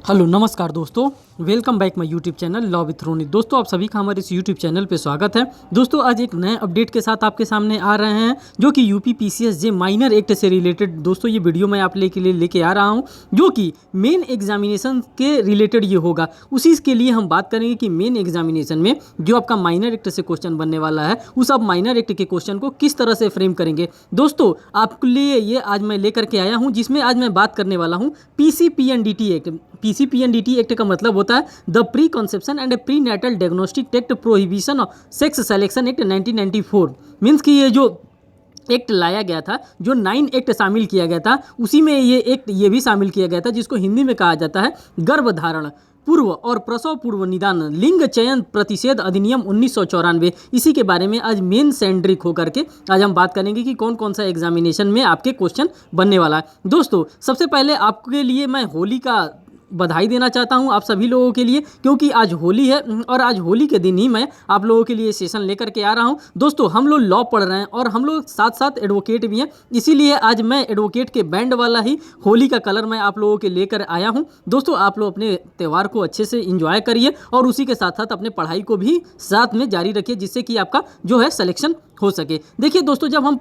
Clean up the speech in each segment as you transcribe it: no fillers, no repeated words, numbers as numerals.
Hello नमस्कार दोस्तों, welcome back my YouTube channel law with Ronit. दोस्तों आप सभी का हमारे इस यूट्यूब चैनल पे स्वागत है। दोस्तों आज एक नए अपडेट के साथ आपके सामने आ रहे हैं जो कि यूपी पीसीएस जे माइनर एक्ट से रिलेटेड दोस्तों ये वीडियो मैं आप के लिए लेके आ रहा हूं जो कि मेन एग्जामिनेशन के रिलेटेड ये होगा। उसी के लिए हम बात करेंगे कि मेन एग्जामिनेशन में जो आपका माइनर एक्ट से क्वेश्चन बनने वाला है उस आप माइनर एक्ट के क्वेश्चन को किस तरह से फ्रेम करेंगे। दोस्तों आपके लिए ये आज मैं लेकर के आया हूँ जिसमें आज मैं बात करने वाला हूँ पीसीपीएनडीटी एक्ट। पीसीपीएनडीटी एक्ट का मतलब होता है the pre conception and prenatal diagnostic act prohibition of sex selection act 1994। Means कि ये जो एक्ट लाया गया था, जो 9 एक्ट शामिल किया गया था, उसी में ये एक्ट ये भी शामिल किया गया था जिसको हिंदी में कहा जाता है गर्भधारण पूर्व और प्रसव पूर्व निदान लिंग चयन प्रतिषेध अधिनियम 1994। इसी के बारे में आज मेन सेंट्रिक होकर के आज हम बात करेंगे कि कौन कौन सा एग्जामिनेशन में आपके क्वेश्चन बनने वाला है। दोस्तों सबसे पहले आपके लिए मैं होली का बधाई देना चाहता हूं आप सभी लोगों के लिए, क्योंकि आज होली है और आज होली के दिन ही मैं आप लोगों के लिए सेशन लेकर के आ रहा हूं। दोस्तों हम लोग लॉ पढ़ रहे हैं और हम लोग साथ साथ एडवोकेट भी हैं, इसीलिए आज मैं एडवोकेट के बैंड वाला ही होली का कलर मैं आप लोगों के लेकर आया हूं। दोस्तों आप लोग अपने त्यौहार को अच्छे से इंजॉय करिए और उसी के साथ साथ अपने पढ़ाई को भी साथ में जारी रखिए जिससे कि आपका जो है सिलेक्शन हो सके। देखिए दोस्तों, जब हम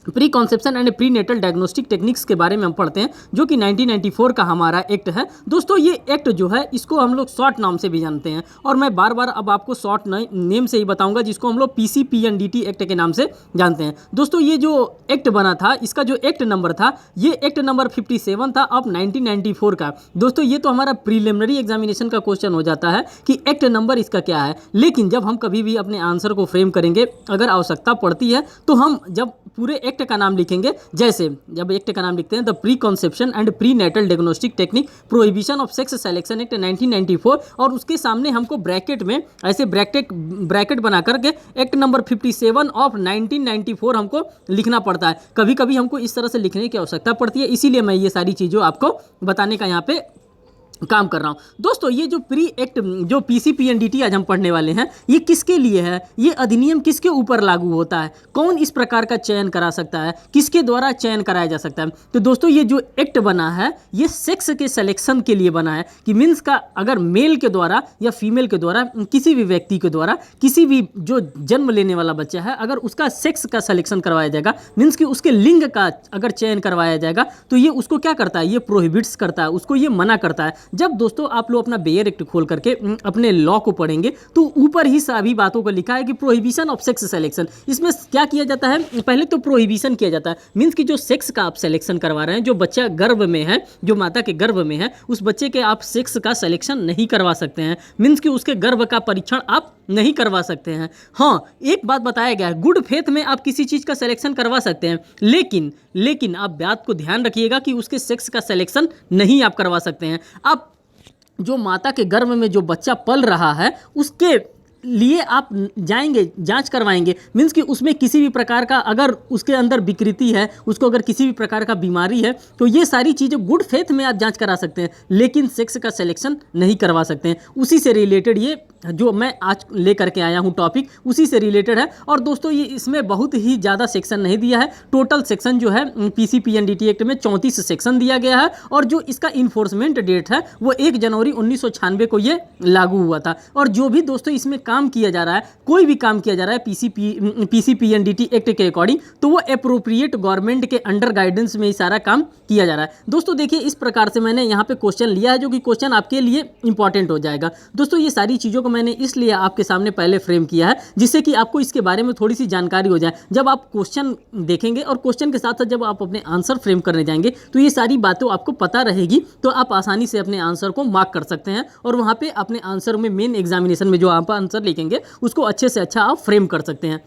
pre conception and prenatal diagnostic techniques के बारे में हम पढ़ते हैं जो कि 1994 का हमारा एक्ट है। दोस्तों ये एक्ट जो है इसको हम लोग शॉर्ट नाम से भी जानते हैं और मैं बार बार अब आपको शॉर्ट नेम से ही बताऊंगा जिसको हम लोग पीसीपीएनडीटी एक्ट के नाम से जानते हैं। दोस्तों ये जो एक्ट बना था, इसका जो एक्ट नंबर था ये एक्ट नंबर 57 था अब 1994 का। दोस्तों ये तो हमारा प्रीलिमिनरी एग्जामिनेशन का क्वेश्चन हो जाता है कि एक्ट नंबर इसका क्या है, लेकिन जब हम कभी भी अपने आंसर को फ्रेम करेंगे अगर आवश्यकता पड़ती है तो हम जब पूरे एक्ट का नाम लिखेंगे, जैसे जब एक्ट का नाम लिखते हैं the pre conception and prenatal diagnostic technique prohibition of sex selection act 1994 और उसके सामने हमको ब्रैकेट में ऐसे ब्रैकेट बना करके एक्ट नंबर 57 ऑफ 1994 हमको लिखना पड़ता है। कभी कभी हमको इस तरह से लिखने की आवश्यकता पड़ती है, इसीलिए मैं ये सारी चीज़ों आपको बताने का यहाँ पे काम कर रहा हूं। दोस्तों ये जो प्री एक्ट जो पीसीपीएनडीटी आज हम पढ़ने वाले हैं ये किसके लिए है, ये अधिनियम किसके ऊपर लागू होता है, कौन इस प्रकार का चयन करा सकता है, किसके द्वारा चयन कराया जा सकता है। तो दोस्तों ये जो एक्ट बना है ये सेक्स के सिलेक्शन के लिए बना है कि मीन्स का अगर मेल के द्वारा या फीमेल के द्वारा किसी भी व्यक्ति के द्वारा किसी भी जो जन्म लेने वाला बच्चा है अगर उसका सेक्स का सिलेक्शन करवाया जाएगा, मीन्स कि उसके लिंग का अगर चयन करवाया जाएगा तो ये उसको क्या करता है, ये प्रोहिबिट्स करता है, उसको ये मना करता है। जब दोस्तों आप लोग अपना बेयर एक्ट खोल करके अपने लॉ को पढ़ेंगे तो ऊपर ही सभी बातों को लिखा है कि प्रोहिबिशन ऑफ सेक्स सिलेक्शन। इसमें क्या किया जाता है, पहले तो प्रोहिबिशन किया जाता है, मीन्स कि जो सेक्स का आप सिलेक्शन करवा रहे हैं, जो बच्चा गर्भ में है, जो माता के गर्भ में है, उस बच्चे के आप सेक्स का सिलेक्शन नहीं करवा सकते हैं, मीन्स कि उसके गर्भ का परीक्षण आप नहीं करवा सकते हैं। हाँ एक बात बताया गया है, गुड फेथ में आप किसी चीज़ का सिलेक्शन करवा सकते हैं, लेकिन आप बात को ध्यान रखिएगा कि उसके सेक्स का सिलेक्शन नहीं आप करवा सकते हैं। आप जो माता के गर्भ में जो बच्चा पल रहा है उसके लिए आप जाएंगे, जांच करवाएंगे, मीन्स कि उसमें किसी भी प्रकार का अगर उसके अंदर विकृति है, उसको अगर किसी भी प्रकार का बीमारी है तो ये सारी चीज़ें गुड फेथ में आप जांच करा सकते हैं, लेकिन सेक्स का सिलेक्शन नहीं करवा सकते हैं। उसी से रिलेटेड ये जो मैं आज लेकर के आया हूँ टॉपिक उसी से रिलेटेड है। और दोस्तों ये इसमें बहुत ही ज़्यादा सेक्शन नहीं दिया है, टोटल सेक्शन जो है पीसीपीएनडीटी एक्ट में 34 सेक्शन दिया गया है और जो इसका इन्फोर्समेंट डेट है वो 1 जनवरी 1996 को ये लागू हुआ था। और जो भी दोस्तों इसमें काम किया जा रहा है, कोई भी काम किया जा रहा है पीसीपीएनडीटी एक्ट के अकॉर्डिंग तो वो अप्रोप्रिएट गवर्नमेंट के अंडर गाइडेंस में ही सारा काम किया जा रहा है। दोस्तों देखिए इस प्रकार से मैंने यहाँ पे क्वेश्चन लिया है जो कि क्वेश्चन आपके लिए इंपॉर्टेंट हो जाएगा। दोस्तों ये सारी चीज़ों को मैंने इसलिए आपके सामने पहले फ्रेम किया है जिससे कि आपको इसके बारे में थोड़ी सी जानकारी हो जाए। जब आप क्वेश्चन देखेंगे और क्वेश्चन के साथ साथ जब आप अपने आंसर फ्रेम करने जाएंगे तो ये सारी बातें आपको पता रहेगी, तो आप आसानी से अपने आंसर को मार्क कर सकते हैं और वहाँ पे अपने आंसर में मेन एग्जामिनेशन में जो आप आंसर लिखेंगे उसको अच्छे से अच्छा आप फ्रेम कर सकते हैं।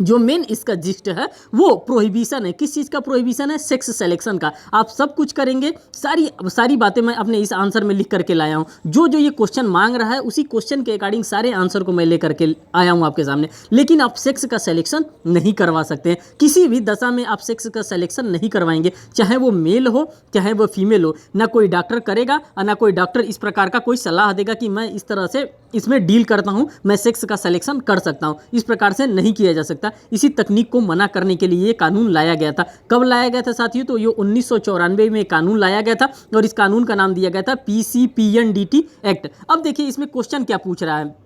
जो मेन इसका जिस्ट है वो प्रोहिबिशन है। किस चीज़ का प्रोहिबिशन है, सेक्स सिलेक्शन का। आप सब कुछ करेंगे, सारी बातें मैं अपने इस आंसर में लिख करके लाया हूँ। जो ये क्वेश्चन मांग रहा है उसी क्वेश्चन के अकॉर्डिंग सारे आंसर को मैं लेकर के आया हूँ आपके सामने, लेकिन आप सेक्स का सिलेक्शन नहीं करवा सकते हैं। किसी भी दशा में आप सेक्स का सिलेक्शन नहीं करवाएंगे, चाहे वो मेल हो चाहे वो फीमेल हो। ना कोई डॉक्टर करेगा और ना कोई डॉक्टर इस प्रकार का कोई सलाह देगा कि मैं इस तरह से इसमें डील करता हूँ, मैं सेक्स का सिलेक्शन कर सकता हूँ। इस प्रकार से नहीं किया जा सकता। था। इसी तकनीक को मना करने के लिए ये कानून लाया गया था। कब लाया गया था साथियों? तो ये 1994 में कानून लाया गया था और इस कानून का नाम दिया गया था PCPNDT एक्ट। अब देखिए इसमें क्वेश्चन क्या पूछ रहा है।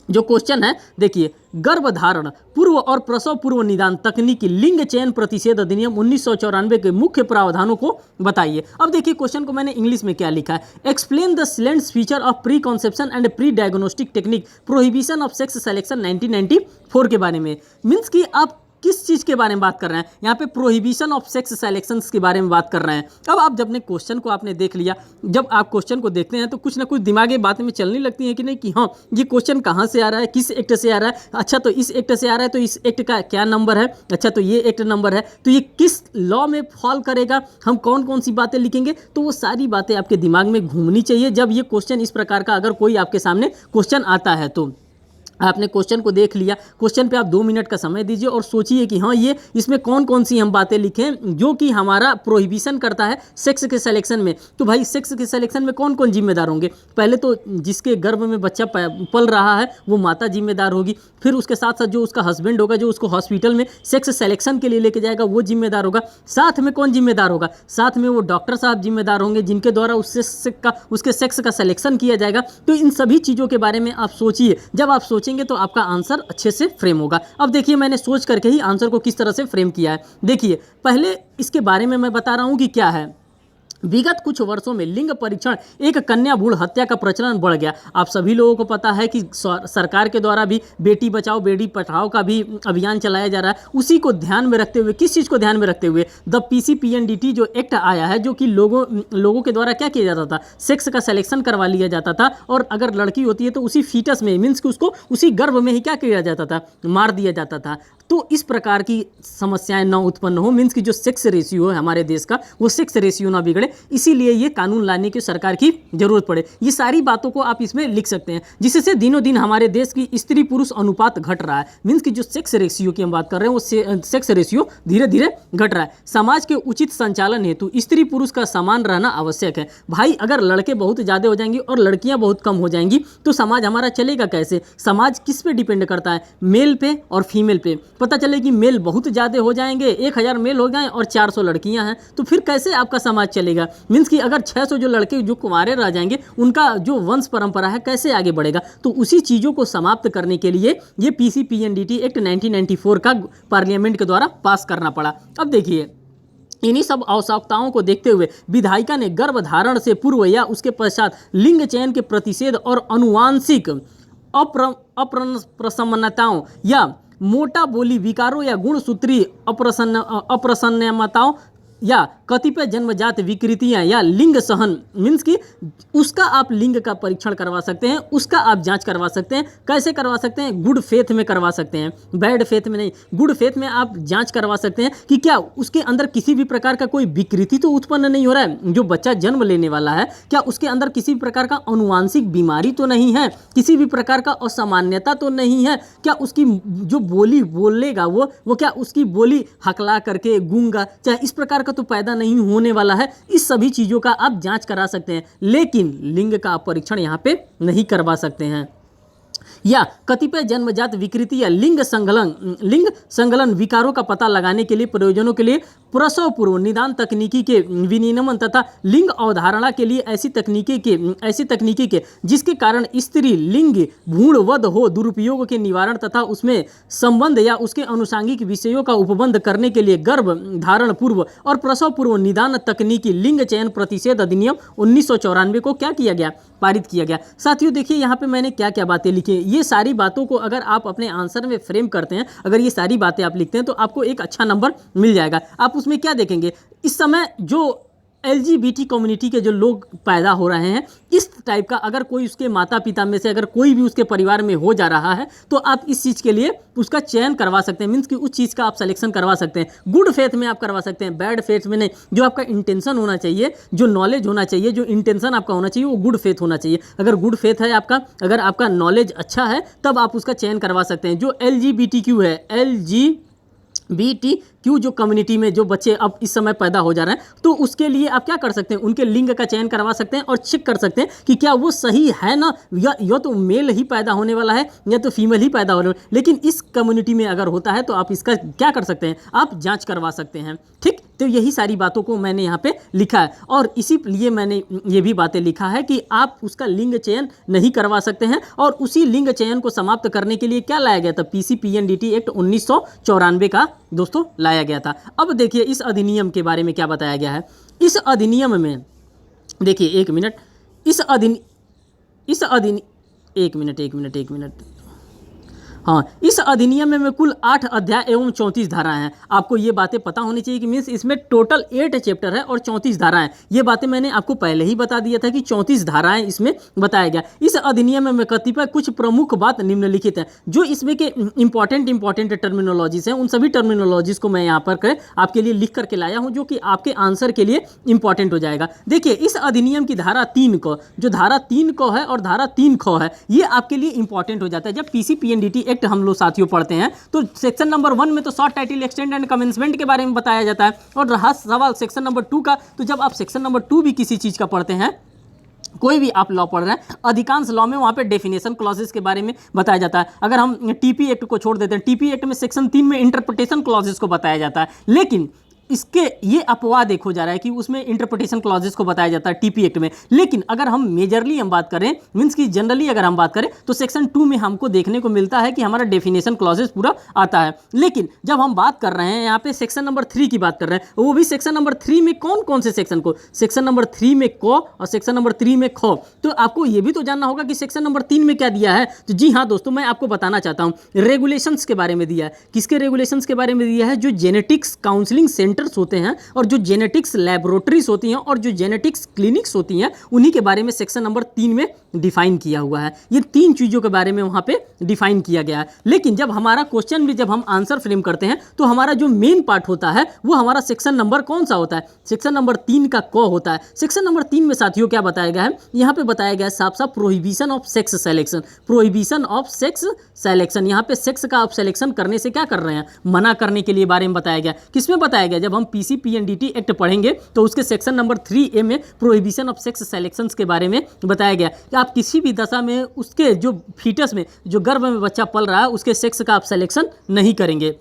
जो क्वेश्चन है देखिए, गर्भधारण पूर्व और प्रसव पूर्व निदान तकनीकी लिंग चयन प्रतिषेध अधिनियम 1994 के मुख्य प्रावधानों को बताइए। अब देखिए क्वेश्चन को मैंने इंग्लिश में क्या लिखा है। Explain the salient feature of pre conception and pre diagnostic technique prohibition of sex selection 1994 के बारे में। मीन्स कि आप किस चीज़ के बारे में बात कर रहे हैं? यहाँ पे प्रोहिबिशन ऑफ सेक्स सिलेक्शंस के बारे में बात कर रहे हैं। अब आप जब अपने क्वेश्चन को आपने देख लिया, जब आप क्वेश्चन को देखते हैं तो कुछ ना कुछ दिमागी बातें में चलने लगती हैं कि नहीं, कि हाँ ये क्वेश्चन कहाँ से आ रहा है, किस एक्ट से आ रहा है। अच्छा तो इस एक्ट से आ रहा है तो इस एक्ट का क्या नंबर है, अच्छा तो ये एक्ट नंबर है, तो ये किस लॉ में फॉल करेगा, हम कौन कौन सी बातें लिखेंगे। तो वो सारी बातें आपके दिमाग में घूमनी चाहिए जब ये क्वेश्चन इस प्रकार का अगर कोई आपके सामने क्वेश्चन आता है। तो आपने क्वेश्चन को देख लिया, क्वेश्चन पे आप 2 मिनट का समय दीजिए और सोचिए कि हाँ ये इसमें कौन कौन सी हम बातें लिखें जो कि हमारा प्रोहिबिशन करता है सेक्स के सिलेक्शन में। तो भाई सेक्स के सिलेक्शन में कौन कौन जिम्मेदार होंगे? पहले तो जिसके गर्भ में बच्चा पल रहा है वो माता जिम्मेदार होगी। फिर उसके साथ साथ जो उसका हस्बैंड होगा, जो उसको हॉस्पिटल में सेक्स सिलेक्शन के लिए लेके जाएगा, वो जिम्मेदार होगा। साथ में कौन जिम्मेदार होगा? साथ में वो डॉक्टर साहब जिम्मेदार होंगे जिनके द्वारा उसके सेक्स का सिलेक्शन किया जाएगा। तो इन सभी चीज़ों के बारे में आप सोचिए। जब आप सोचेंगे तो आपका आंसर अच्छे से फ्रेम होगा। अब देखिए मैंने सोच करके ही आंसर को किस तरह से फ्रेम किया है। देखिए पहले इसके बारे में मैं बता रहा हूं कि क्या है। विगत कुछ वर्षों में लिंग परीक्षण एक कन्या भ्रूण हत्या का प्रचलन बढ़ गया। आप सभी लोगों को पता है कि सरकार के द्वारा भी बेटी बचाओ बेटी पढ़ाओ का भी अभियान चलाया जा रहा है। उसी को ध्यान में रखते हुए, किस चीज़ को ध्यान में रखते हुए, द PCPNDT जो एक्ट आया है, जो कि लोगों के द्वारा क्या किया जाता था, सेक्स का सिलेक्शन करवा लिया जाता था। और अगर लड़की होती है तो उसी फीटस में, मीन्स कि उसको उसी गर्भ में ही क्या किया जाता था, मार दिया जाता था। तो इस प्रकार की समस्याएं न उत्पन्न हो, मीन्स की जो सेक्स रेशियो है हमारे देश का, वो सेक्स रेशियो ना बिगड़े, इसीलिए ये कानून लाने की सरकार की जरूरत पड़े। ये सारी बातों को आप इसमें लिख सकते हैं, जिससे दिनों दिन हमारे देश की स्त्री पुरुष अनुपात घट रहा है। मीन्स की जो सेक्स रेशियो की हम बात कर रहे हैं वो सेक्स रेशियो धीरे धीरे घट रहा है। समाज के उचित संचालन हेतु स्त्री पुरुष का समान रहना आवश्यक है। भाई अगर लड़के बहुत ज़्यादा हो जाएंगे और लड़कियां बहुत कम हो जाएंगी तो समाज हमारा चलेगा कैसे? समाज किस पे डिपेंड करता है? मेल पे और फीमेल पे। पता चले कि मेल बहुत ज़्यादा हो जाएंगे, 1000 मेल हो जाएं और 400 लड़कियां हैं, तो फिर कैसे आपका समाज चलेगा? मीन्स कि अगर 600 जो लड़के जो कुंवारे रह जाएंगे, उनका जो वंश परंपरा है कैसे आगे बढ़ेगा? तो उसी चीज़ों को समाप्त करने के लिए ये PCPNDT एक्ट 1994 का पार्लियामेंट के द्वारा पास करना पड़ा। अब देखिए इन्हीं सब आवश्यकताओं को देखते हुए विधायिका ने गर्भधारण से पूर्व या उसके पश्चात लिंग चयन के प्रतिषेध और अनुवांशिक अप्रसन्नताओं या मोटा बोली विकारों या गुणसूत्री अप्रसन्नताओं या कतिपय जन्मजात विकृतियां या लिंग सहन, मीन्स कि उसका आप लिंग का परीक्षण करवा सकते हैं, उसका आप जांच करवा सकते हैं। कैसे करवा सकते हैं? गुड फेथ में करवा सकते हैं, बैड फेथ में नहीं। गुड फेथ में आप जांच करवा सकते हैं कि क्या उसके अंदर किसी भी प्रकार का कोई विकृति तो उत्पन्न नहीं हो रहा है। जो बच्चा जन्म लेने वाला है, क्या उसके अंदर किसी भी प्रकार का अनुवांशिक बीमारी तो नहीं है, किसी भी प्रकार का असामान्यता तो नहीं है? क्या उसकी जो बोली बोलेगा वो क्या उसकी बोली हकला करके गूंगा, चाहे इस प्रकार तो पैदा नहीं होने वाला है। इस सभी चीजों का आप जांच करा सकते हैं, लेकिन लिंग का आप परीक्षण यहां पे नहीं करवा सकते हैं। या कतिपय जन्मजात विकृति या लिंग संगलन विकारों का पता लगाने के लिए प्रयोजनों के लिए प्रसव पूर्व निदान तकनीकी के विनियमन तथा लिंग अवधारणा के लिए ऐसी तकनीकी के जिसके कारण स्त्री लिंग भ्रूणवध हो दुरुपयोग के निवारण तथा उसमें संबंध या उसके अनुषांगिक विषयों का उपबंध करने के लिए गर्भ धारण पूर्व और प्रसव पूर्व निदान तकनीकी लिंग चयन प्रतिषेध अधिनियम 1994 को क्या किया गया? पारित किया गया। साथियों देखिए यहाँ पे मैंने क्या क्या बातें लिखी हैं। ये सारी बातों को अगर आप अपने आंसर में फ्रेम करते हैं, अगर ये सारी बातें आप लिखते हैं तो आपको एक अच्छा नंबर मिल जाएगा। आप उसमें क्या देखेंगे? इस समय जो LGBT कम्युनिटी के जो लोग पैदा हो रहे हैं, इस टाइप का अगर कोई उसके माता पिता में से अगर कोई भी उसके परिवार में हो जा रहा है तो आप इस चीज़ के लिए उसका चयन करवा सकते हैं। मीन्स कि उस चीज़ का आप सिलेक्शन करवा सकते हैं। गुड फेथ में आप करवा सकते हैं, बैड फेथ में नहीं। जो आपका इंटेंशन होना चाहिए, जो नॉलेज होना चाहिए, जो इंटेंशन आपका होना चाहिए, वो गुड फेथ होना चाहिए। अगर गुड फेथ है आपका, अगर आपका नॉलेज अच्छा है, तब आप उसका चयन करवा सकते हैं। जो LGBTQ है, LGBT क्यू जो कम्युनिटी में जो बच्चे अब इस समय पैदा हो जा रहे हैं, तो उसके लिए आप क्या कर सकते हैं, उनके लिंग का चयन करवा सकते हैं और चेक कर सकते हैं कि क्या वो सही है ना, या तो मेल ही पैदा होने वाला है या तो फीमेल ही पैदा होने वाला है। लेकिन इस कम्युनिटी में अगर होता है तो आप इसका क्या कर सकते हैं, आप जांच करवा सकते हैं। ठीक, तो यही सारी बातों को मैंने यहाँ पे लिखा है और इसीलिए मैंने ये भी बातें लिखा है कि आप उसका लिंग चयन नहीं करवा सकते हैं। और उसी लिंग चयन को समाप्त करने के लिए क्या लाया गया था, पीसीपीएनडीटी एक्ट 1994 का दोस्तों लाया गया था। अब देखिए इस अधिनियम के बारे में क्या बताया गया है। इस अधिनियम में देखिए एक मिनट, एक मिनट हाँ, इस अधिनियम में कुल 8 अध्याय एवं 34 धाराएं हैं। आपको ये बातें पता होनी चाहिए कि मीन्स इसमें टोटल 8 चैप्टर है और 34 धाराएं। ये बातें मैंने आपको पहले ही बता दिया था कि 34 धाराएं इसमें बताया गया। इस अधिनियम में कतिपय कुछ प्रमुख बात निम्नलिखित है, जो इसमें के इंपॉर्टेंट टर्मिनोलॉजीज हैं। उन सभी टर्मिनोलॉजीज को मैं यहाँ पर आपके लिए लिख करके लाया हूँ, जो कि आपके आंसर के लिए इंपॉर्टेंट हो जाएगा। देखिए इस अधिनियम की धारा 3 को, जो धारा 3 को है और धारा 3 ख है, ये आपके लिए इंपॉर्टेंट हो जाता है। जब पीसीपीएनडीटी एक्ट हम लोग साथियों पढ़ते हैं तो सेक्शन नंबर 1 में तो short title extend and commencement के बारे में बताया जाता है, और रहा सवाल सेक्शन नंबर 2 का, तो जब आप सेक्शन नंबर 2 भी किसी चीज का पढ़ते हैं, कोई भी आप लॉ पढ़ रहे हैं, अधिकांश लॉ में वहाँ पे डेफिनेशन क्लॉजेस के बारे में बताया जाता है। अगर हम टीपी एक्ट को छोड़ देते हैं, टीपी एक्ट में सेक्शन 3 में इंटरप्रिटेशन क्लॉजेस को बताया जाता है, लेकिन इसके ये अपवाद देखो जा रहा है कि उसमें इंटरप्रिटेशन क्लॉजेस को बताया जाता है टीपी एक्ट में। लेकिन अगर हम मेजरली हम बात करें, मीन्स की जनरली अगर हम बात करें, तो सेक्शन 2 में हमको देखने को मिलता है कि हमारा डेफिनेशन क्लॉजेस पूरा आता है। लेकिन जब हम बात कर रहे हैं यहाँ पे सेक्शन नंबर 3 की बात कर रहे हैं, वो भी सेक्शन नंबर 3 में कौन कौन से सेक्शन को, सेक्शन नंबर 3 में क और सेक्शन नंबर 3 में ख। तो आपको ये भी तो जानना होगा कि सेक्शन नंबर 3 में क्या दिया है। तो जी हाँ दोस्तों, मैं आपको बताना चाहता हूँ, रेगुलेशंस के बारे में दिया है। किसके रेगुलेशंस के बारे में दिया है, जो जेनेटिक्स काउंसलिंग सेंटर्स होते हैं और जो जेनेटिक्स लैबोरेटरीज होती हैं और जो जेनेटिक्स क्लिनिक्स होती हैं, उन्हीं के बारे में सेक्शन नंबर 3 में डिफाइन किया हुआ है। ये 3 चीज़ों के बारे में वहाँ पे डिफाइन किया गया है। लेकिन जब हमारा क्वेश्चन में जब हम आंसर फ्रेम करते हैं, तो हमारा जो मेन पार्ट होता है वो हमारा सेक्शन नंबर कौन सा होता है, सेक्शन नंबर 3 का क होता है। सेक्शन नंबर 3 में साथियों क्या बताया गया है, यहाँ पे बताया गया है साफ साफ prohibition of sex selection, prohibition of sex selection. यहाँ पे सेक्स का आप सेलेक्शन करने से क्या कर रहे हैं, मना करने के लिए बारे में बताया गया। किसमें बताया गया, जब हम पीसीपीएनडीटी एक्ट पढ़ेंगे तो उसके सेक्शन नंबर 3A में प्रोहिबिशन ऑफ सेक्स सेलेक्शंस के बारे में बताया गया कि आप किसी भी दशा में उसके जो फीटस में, जो गर्भ में बच्चा पल रहा है, उसके सेक्स का आप सिलेक्शन नहीं करेंगे।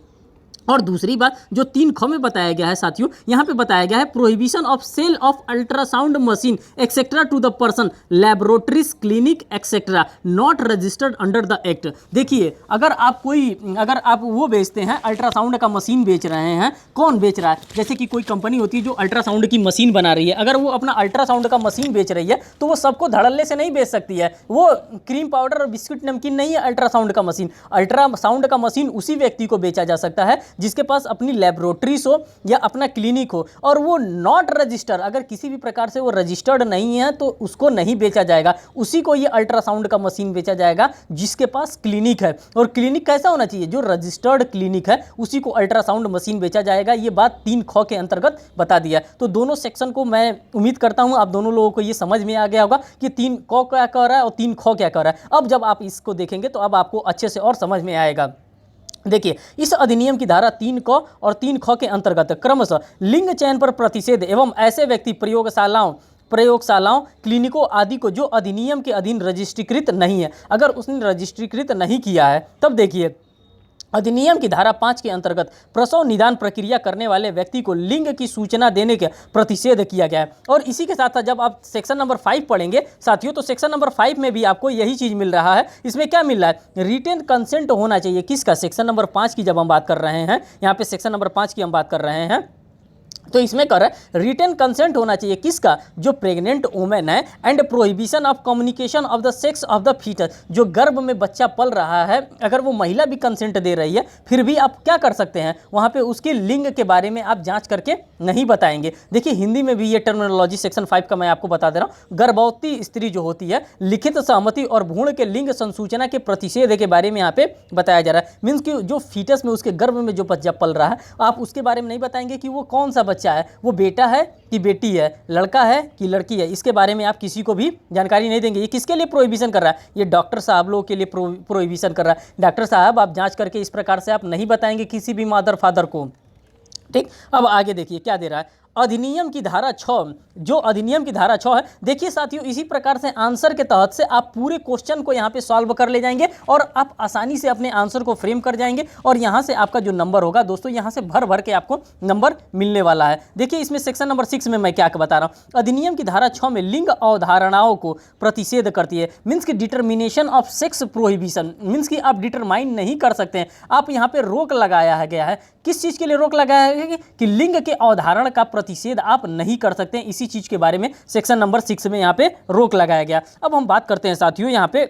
और दूसरी बात जो 3 ख में बताया गया है साथियों, यहाँ पे बताया गया है prohibition of sale of ultrasound machine etcetera to the person laboratories clinic etcetera not registered under the act. देखिए अगर आप वो बेचते हैं, अल्ट्रासाउंड का मशीन बेच रहे हैं, कौन बेच रहा है, जैसे कि कोई कंपनी होती है जो अल्ट्रासाउंड की मशीन बना रही है, अगर वो अपना अल्ट्रासाउंड का मशीन बेच रही है तो वो सबको धड़ल्ले से नहीं बेच सकती है। वो क्रीम पाउडर और बिस्कुट नमकीन नहीं है अल्ट्रासाउंड का मशीन। अल्ट्रासाउंड का मशीन उसी व्यक्ति को बेचा जा सकता है जिसके पास अपनी लैबोरेटरीज हो या अपना क्लिनिक हो, और वो नॉट रजिस्टर, अगर किसी भी प्रकार से वो रजिस्टर्ड नहीं है तो उसको नहीं बेचा जाएगा। उसी को ये अल्ट्रासाउंड का मशीन बेचा जाएगा जिसके पास क्लिनिक है। और क्लिनिक कैसा होना चाहिए, जो रजिस्टर्ड क्लिनिक है उसी को अल्ट्रासाउंड मशीन बेचा जाएगा। ये बात 3 ख के अंतर्गत बता दिया। तो दोनों सेक्शन को मैं उम्मीद करता हूं आप दोनों लोगों को ये समझ में आ गया होगा कि 3 क क्या कह रहा है और 3 ख क्या कह रहा है। अब जब आप इसको देखेंगे तो अब आपको अच्छे से और समझ में आएगा। देखिए इस अधिनियम की धारा 3 क और 3 ख के अंतर्गत क्रमशः लिंग चयन पर प्रतिषेध एवं ऐसे व्यक्ति प्रयोगशालाओं क्लिनिकों आदि को जो अधिनियम के अधीन रजिस्ट्रीकृत नहीं है, अगर उसने रजिस्ट्रीकृत नहीं किया है, तब देखिए अधिनियम की धारा 5 के अंतर्गत प्रसव निदान प्रक्रिया करने वाले व्यक्ति को लिंग की सूचना देने के प्रतिषेध किया गया है। और इसी के साथ साथ जब आप सेक्शन नंबर 5 पढ़ेंगे साथियों, तो सेक्शन नंबर 5 में भी आपको यही चीज़ मिल रहा है। इसमें क्या मिल रहा है, रिटेन कंसेंट होना चाहिए। किसका, सेक्शन नंबर 5 की जब हम बात कर रहे हैं, यहाँ पे सेक्शन नंबर 5 की हम बात कर रहे हैं, तो इसमें कर रहा है रिटन कंसेंट होना चाहिए। किसका, जो प्रेग्नेंट वुमेन है, and prohibition of communication of the sex of the foetus, जो गर्भ में बच्चा पल रहा है, अगर वो महिला भी कंसेंट दे रही है फिर भी आप क्या कर सकते हैं, वहाँ पे उसके लिंग के बारे में आप जांच करके नहीं बताएंगे। देखिए हिंदी में भी ये टर्मिनोलॉजी सेक्शन 5 का मैं आपको बता दे रहा हूँ। गर्भवती स्त्री जो होती है, लिखित सहमति और भ्रूण के लिंग संसूचना के प्रतिषेध के बारे में यहाँ पे बताया जा रहा है। मीन्स कि जो फीटस में, उसके गर्भ में जो बच्चा पल रहा है, आप उसके बारे में नहीं बताएंगे कि वो कौन सा बच्चा है, वो बेटा है कि बेटी है, लड़का है कि लड़की है, इसके बारे में आप किसी को भी जानकारी नहीं देंगे। ये किसके लिए प्रोहिबिशन कर रहा है, ये डॉक्टर साहब लोगों के लिए प्रोहिबिशन कर रहा है। डॉक्टर साहब आप जांच करके इस प्रकार से आप नहीं बताएंगे किसी भी मदर फादर को। ठीक, अब आगे देखिए क्या दे रहा है, अधिनियम की धारा 6, जो अधिनियम की धारा 6 है। देखिए साथियों, इसी प्रकार से आंसर के तहत से आप पूरे क्वेश्चन को यहाँ पे सॉल्व कर ले जाएंगे और आप आसानी से अपने आंसर को फ्रेम कर जाएंगे और यहाँ से आपका जो नंबर होगा दोस्तों, यहाँ से भर भर के आपको नंबर मिलने वाला है। देखिए इसमें सेक्शन नंबर 6 में मैं क्या बता रहा हूँ, अधिनियम की धारा 6 में लिंग अवधारणाओं को प्रतिषेध करती है। मीन्स की determination of sex prohibition, means की आप डिटरमाइन नहीं कर सकते हैं। आप यहाँ पे रोक लगाया गया है, किस चीज़ के लिए रोक लगाया गया है कि लिंग के अवधारण का प्रतिषेध आप नहीं कर सकते हैं। इसी चीज़ के बारे में सेक्शन नंबर 6 में यहाँ पे रोक लगाया गया। अब हम बात करते हैं साथियों, यहाँ पे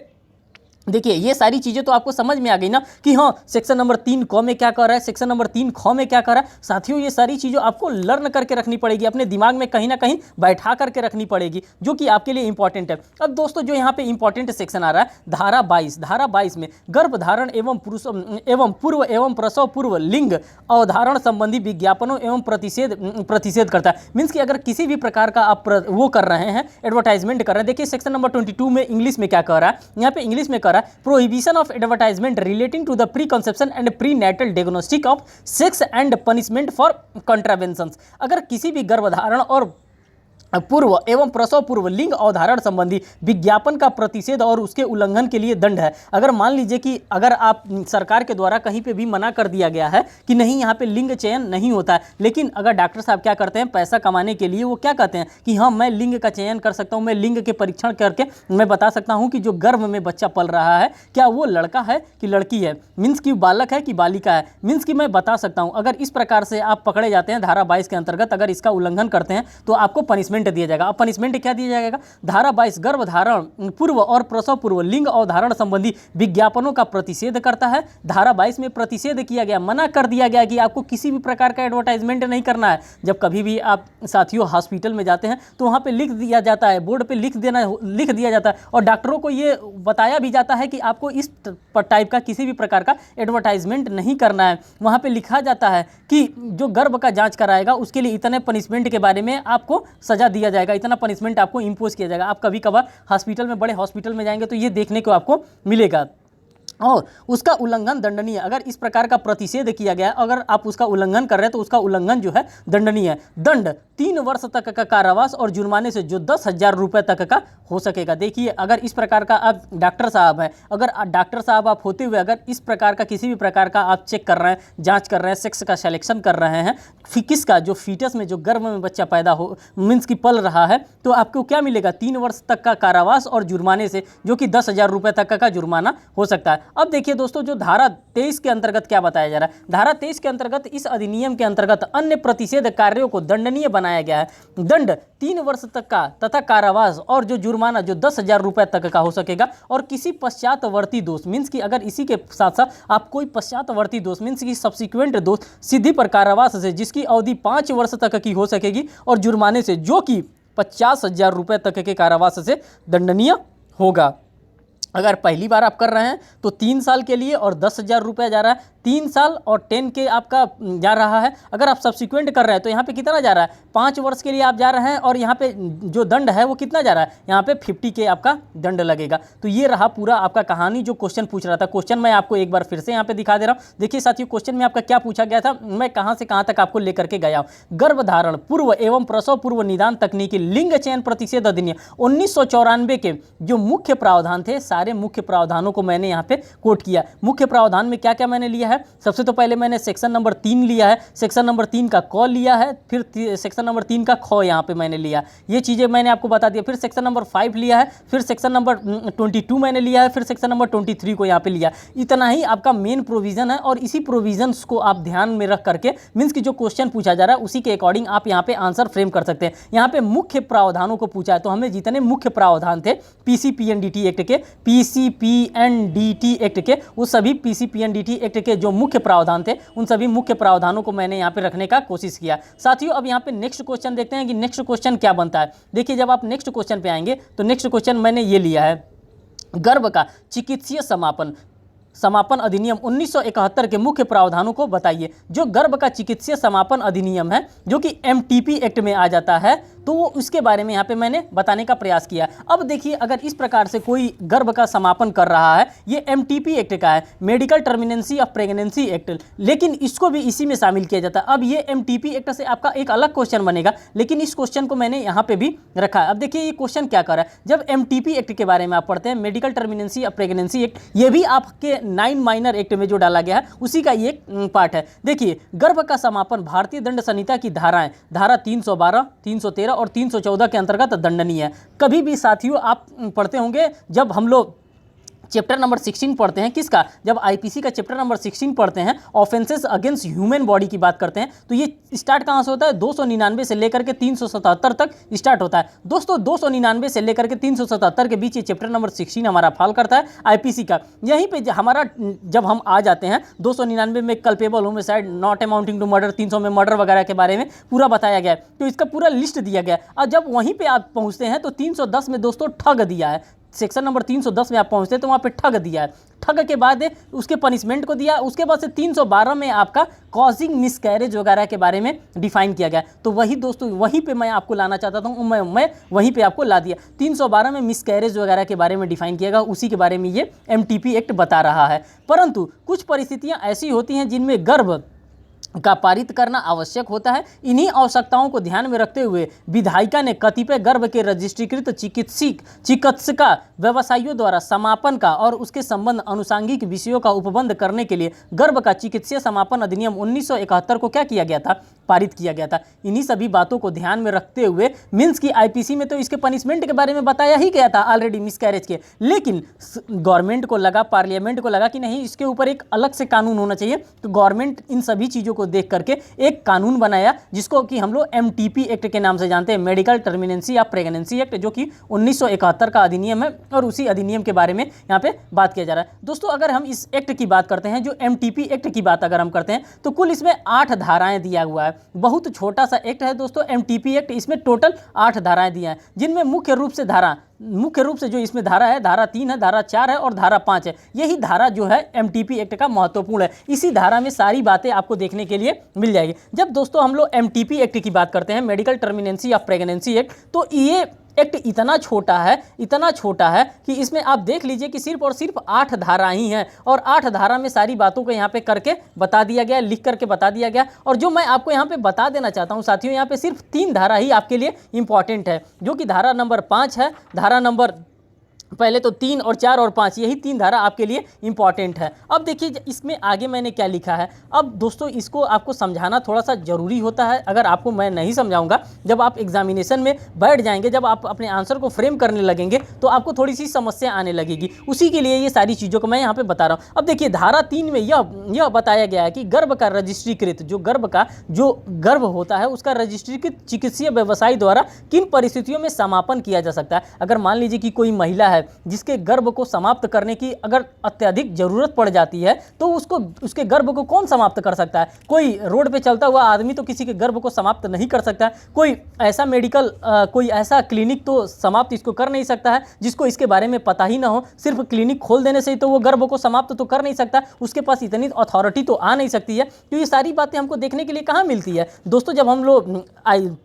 देखिए ये सारी चीज़ें तो आपको समझ में आ गई ना कि हाँ सेक्शन नंबर 3 क में क्या कर रहा है, सेक्शन नंबर 3 ख में क्या कर रहा है। साथियों ये सारी चीज़ें आपको लर्न करके रखनी पड़ेगी, अपने दिमाग में कहीं ना कहीं बैठा करके रखनी पड़ेगी, जो कि आपके लिए इंपॉर्टेंट है। अब दोस्तों जो यहाँ पे इंपॉर्टेंट सेक्शन आ रहा है धारा 22, धारा 22 में गर्भधारण एवं पुरुष एवं पूर्व एवं प्रसव पूर्व लिंग अवधारण संबंधी विज्ञापनों एवं प्रतिषेध करता है। मीन्स कि अगर किसी भी प्रकार का आप वो कर रहे हैं, एडवर्टाइजमेंट कर रहे हैं। देखिए सेक्शन नंबर 22 में इंग्लिश में क्या कह रहा है, यहाँ पे इंग्लिश में कह रहा है prohibition of advertisement relating to the preconception and prenatal diagnostic of sex and punishment for contraventions। अगर किसी भी गर्भधारण और पूर्व एवं प्रसव पूर्व लिंग अवधारण संबंधी विज्ञापन का प्रतिषेध और उसके उल्लंघन के लिए दंड है। अगर मान लीजिए कि अगर आप सरकार के द्वारा कहीं पे भी मना कर दिया गया है कि नहीं यहाँ पे लिंग चयन नहीं होता है, लेकिन अगर डॉक्टर साहब क्या करते हैं, पैसा कमाने के लिए वो क्या कहते हैं कि हाँ मैं लिंग का चयन कर सकता हूँ, मैं लिंग के परीक्षण करके मैं बता सकता हूँ कि जो गर्भ में बच्चा पल रहा है क्या वो लड़का है कि लड़की है, मीन्स कि बालक है कि बालिका है, मीन्स कि मैं बता सकता हूँ। अगर इस प्रकार से आप पकड़े जाते हैं धारा 22 के अंतर्गत, अगर इसका उल्लंघन करते हैं तो आपको पनिशमेंट दिया जाएगा। अब पनिशमेंट क्या दिया जाएगा, धारा 22 गर्भधारण पूर्व और प्रसव पूर्व लिंग अवधारण संबंधी विज्ञापनों का प्रतिषेध करता है। धारा 22 में प्रतिषेध किया गया, मना कर दिया गया कि आपको किसी भी प्रकार का एडवर्टाइजमेंट नहीं करना है। जब कभी भी आप साथियों हॉस्पिटल में जाते हैं तो वहाँ पे लिख दिया जाता है, बोर्ड पे लिख दिया जाता है और डॉक्टरों को ये बताया भी जाता है कि आपको इस टाइप का किसी भी प्रकार का एडवर्टाइजमेंट नहीं करना है। वहाँ पे लिखा जाता है कि जो गर्भ का जांच कराएगा उसके लिए इतने पनिशमेंट के बारे में आपको सजा दिया जाएगा, इतना पनिशमेंट आपको इंपोज किया जाएगा। आप कभी कभार हॉस्पिटल में, बड़े हॉस्पिटल में जाएंगे तो ये देखने को आपको मिलेगा और उसका उल्लंघन दंडनीय है। अगर इस प्रकार का प्रतिषेध किया गया, अगर आप उसका उल्लंघन कर रहे हैं तो उसका उल्लंघन जो है दंडनीय है। दंड 3 वर्ष तक का कारावास और जुर्माने से जो 10,000 रुपये तक का हो सकेगा। देखिए अगर इस प्रकार का आप डॉक्टर साहब हैं, अगर डॉक्टर साहब आप होते हुए अगर इस प्रकार का किसी भी प्रकार का आप चेक कर रहे हैं, जांच कर रहे हैं, सेक्स का सिलेक्शन कर रहे हैं, किसका जो फीटस में जो गर्भ में बच्चा पैदा हो मीन्स की पल रहा है, तो आपको क्या मिलेगा 3 वर्ष तक का कारावास और जुर्माने से जो कि 10,000 रुपये तक का जुर्माना हो सकता है। अब देखिए दोस्तों जो धारा 23 के अंतर्गत क्या बताया जा रहा है, धारा 23 के अंतर्गत इस अधिनियम के अंतर्गत अन्य प्रतिषेध कार्यों को दंडनीय बनाया गया है। दंड 3 वर्ष तक का तथा कारावास और जो जुर्माना जो 10,000 रुपये तक का हो सकेगा। और किसी पश्चातवर्ती दोष मीन्स की अगर इसी के साथ साथ आप कोई पश्चातवर्ती दोष मीन्स की सब्सिक्वेंट दोष सिद्धि पर कारावास से जिसकी अवधि 5 वर्ष तक की हो सकेगी और जुर्माने से जो कि 50,000 रुपये तक के कारावास से दंडनीय होगा। अगर पहली बार आप कर रहे हैं तो 3 साल के लिए और 10,000 रुपये जा रहा है, 3 साल और 10 के आपका जा रहा है। अगर आप सब्सिक्वेंट कर रहे हैं तो यहाँ पे कितना जा रहा है, 5 वर्ष के लिए आप जा रहे हैं और यहाँ पे जो दंड है वो कितना जा रहा है, यहाँ पे 50 के आपका दंड लगेगा। तो ये रहा पूरा आपका कहानी जो क्वेश्चन पूछ रहा था। क्वेश्चन मैं आपको एक बार फिर से यहाँ पे दिखा दे रहा हूँ। देखिए साथियों क्वेश्चन में आपका क्या पूछा गया था, मैं कहाँ से कहाँ तक आपको लेकर के गया हूँ। गर्भधारण पूर्व एवं प्रसव पूर्व निदान तकनीकी लिंग चयन प्रतिषेध अधिनियम 1994 के जो मुख्य प्रावधान थे, सारे मुख्य प्रावधानों को मैंने यहाँ पे कोट किया। मुख्य प्रावधान में क्या क्या मैंने लिया है, सबसे तो पहले मैंने सेक्शन नंबर 3 लिया है, सेक्शन नंबर 3 का क लिया है, फिर सेक्शन नंबर 3 का ख यहाँ पे मैंने लिया, ये चीज़ें मैंने आपको बता दिया। फिर सेक्शन नंबर 5 लिया है, फिर सेक्शन नंबर 22 मैंने लिया है, फिर सेक्शन नंबर 23 को यहाँ पे लिया। इतना ही आपका मेन प्रोविज़न है और इसी प्रोविजंस को आप ध्यान में रख करके मीन्स की जो क्वेश्चन पूछा जा रहा है उसी के अकॉर्डिंग आप यहाँ पे आंसर फ्रेम कर सकते हैं। यहाँ पे मुख्य प्रावधानों को पूछा है तो हमें जितने मुख्य प्रावधान थे पीसीपीएनडीटी एक्ट के, पीसीपीएनडीटी एक्ट के, उस सभी पीसीपीएनडीटी एक्ट के जो मुख्य प्रावधान थे उन सभी मुख्य प्रावधानों को मैंने यहाँ पे रखने का कोशिश किया। साथियों अब यहाँ पे नेक्स्ट क्वेश्चन देखते हैं कि नेक्स्ट क्वेश्चन क्या बनता है। देखिए जब आप नेक्स्ट क्वेश्चन पे आएंगे तो नेक्स्ट क्वेश्चन मैंने ये लिया है, गर्भ का चिकित्सीय समापन समापन अधिनियम 1971 के मुख्य प्रावधानों को बताइए। जो गर्भ का चिकित्सीय समापन अधिनियम है जो कि एमटीपी एक्ट में आ जाता है, तो वो उसके बारे में यहाँ पे मैंने बताने का प्रयास किया। अब देखिए, अगर इस प्रकार से कोई गर्भ का समापन कर रहा है, ये एमटीपी एक्ट का है, medical termination of pregnancy act, लेकिन इसको भी इसी में शामिल किया जाता है। अब ये एमटीपी एक्ट से आपका एक अलग क्वेश्चन बनेगा, लेकिन इस क्वेश्चन को मैंने यहाँ पे भी रखा है। अब देखिए ये क्वेश्चन क्या कर रहा है। जब एमटीपी एक्ट के बारे में आप पढ़ते हैं, medical termination of pregnancy act, ये भी आपके 9 माइनर एक्ट में जो डाला गया है उसी का ये एक पार्ट है। देखिए, गर्भ का समापन भारतीय दंड संहिता की धाराएं, धारा 312, 313 और 314 के अंतर्गत दंडनीय है। कभी भी साथियों आप पढ़ते होंगे, जब हम लोग चैप्टर नंबर 16 पढ़ते हैं, किसका, जब आईपीसी का चैप्टर नंबर 16 पढ़ते हैं, ऑफेंसेस अगेंस्ट ह्यूमन बॉडी की बात करते हैं, तो ये स्टार्ट कहाँ से होता है, 299 से लेकर के 377 तक स्टार्ट होता है। दोस्तों 299 से लेकर के 377 के बीच ये चैप्टर नंबर 16 हमारा फॉल करता है आईपीसी का। यहीं पे हमारा जब हम आ जाते हैं 299 में culpable homicide not amounting to murder, 300 में मर्डर वगैरह के बारे में पूरा बताया गया है, तो इसका पूरा लिस्ट दिया गया है। और जब वहीं पर आप पहुँचते हैं तो 310 में दोस्तों ठग दिया है, सेक्शन नंबर 310 में आप पहुंचते हैं तो वहाँ पे ठग दिया है। ठग के बाद उसके पनिशमेंट को दिया, उसके बाद से 312 में आपका कॉजिंग मिसकैरेज वगैरह के बारे में डिफाइन किया गया। तो वही दोस्तों वहीं पे मैं आपको लाना चाहता था, मैं वहीं पे आपको ला दिया। 312 में मिसकैरेज वगैरह के बारे में डिफाइन किया गया, उसी के बारे में ये एमटीपी एक्ट बता रहा है। परंतु कुछ परिस्थितियाँ ऐसी होती हैं जिनमें गर्भ का पारित करना आवश्यक होता है। इन्हीं आवश्यकताओं को ध्यान में रखते हुए विधायिका ने कतिपय गर्भ के रजिस्ट्रीकृत चिकित्सिका व्यवसायियों द्वारा समापन का और उसके संबंध अनुषंगिक विषयों का उपबंध करने के लिए गर्भ का चिकित्सीय समापन अधिनियम 1971 को क्या किया गया था, पारित किया गया था। इन्हीं सभी बातों को ध्यान में रखते हुए मीन्स की आईपीसी में तो इसके पनिशमेंट के बारे में बताया ही गया था ऑलरेडी मिसकैरेज के, लेकिन गवर्नमेंट को लगा, पार्लियामेंट को लगा कि नहीं इसके ऊपर एक अलग से कानून होना चाहिए। तो गवर्नमेंट इन सभी चीज़ों को देख करके एक कानून बनाया जिसको कि हम लोग एमटीपी एक्ट के नाम से जानते हैं, medical termination of pregnancy act, जो कि 1971 का अधिनियम है और उसी अधिनियम के बारे में यहाँ पे बात किया जा रहा है। दोस्तों अगर हम इस एक्ट की बात करते हैं, जो एमटीपी एक्ट की बात अगर हम करते हैं, तो कुल इसमें 8 धाराएं दिया हुआ है। बहुत छोटा सा एक्ट है दोस्तों एमटीपी एक्ट, इसमें टोटल 8 धाराएं दिया हैं, जिनमें मुख्य रूप से जो इसमें धारा है, धारा 3 है, धारा 4 है और धारा 5 है। यही धारा जो है एमटीपी एक्ट का महत्वपूर्ण है। इसी धारा में सारी बातें आपको देखने के लिए मिल जाएगी। जब दोस्तों हम लोग एमटीपी एक्ट की बात करते हैं, medical termination of pregnancy act, तो ये एक्ट इतना छोटा है कि इसमें आप देख लीजिए कि सिर्फ और सिर्फ 8 धारा ही हैं और 8 धारा में सारी बातों को यहाँ पे करके बता दिया गया, लिख करके बता दिया गया। और जो मैं आपको यहाँ पे बता देना चाहता हूँ साथियों, यहाँ पे सिर्फ 3 धारा ही आपके लिए इंपॉर्टेंट है, जो कि धारा नंबर 5 है, धारा नंबर पहले तो 3 और 4 और 5, यही 3 धारा आपके लिए इंपॉर्टेंट है। अब देखिए इसमें आगे मैंने क्या लिखा है। अब दोस्तों इसको आपको समझाना थोड़ा सा ज़रूरी होता है। अगर आपको मैं नहीं समझाऊंगा, जब आप एग्जामिनेशन में बैठ जाएंगे, जब आप अपने आंसर को फ्रेम करने लगेंगे, तो आपको थोड़ी सी समस्या आने लगेगी। उसी के लिए ये सारी चीज़ों को मैं यहाँ पर बता रहा हूँ। अब देखिए धारा 3 में यह बताया गया है कि गर्भ का रजिस्ट्रीकृत, जो गर्भ होता है उसका रजिस्ट्रीकृत चिकित्सीय व्यवसायी द्वारा किन परिस्थितियों में समापन किया जा सकता है। अगर मान लीजिए कि कोई महिला है जिसके गर्भ को समाप्त करने की अगर अत्यधिक जरूरत पड़ जाती है, तो उसके गर्भ को कौन समाप्त कर सकता है। कोई रोड पे चलता हुआ आदमी तो किसी के गर्भ को समाप्त नहीं कर सकता। कोई ऐसा क्लिनिक तो समाप्त इसको कर नहीं सकता है जिसको इसके बारे में पता ही ना हो। सिर्फ क्लिनिक खोल देने से ही तो वो गर्भ को समाप्त तो कर नहीं सकता, उसके पास इतनी अथॉरिटी तो आ नहीं सकती है। तो ये सारी बातें हमको देखने के लिए कहाँ मिलती है दोस्तों, जब हम लोग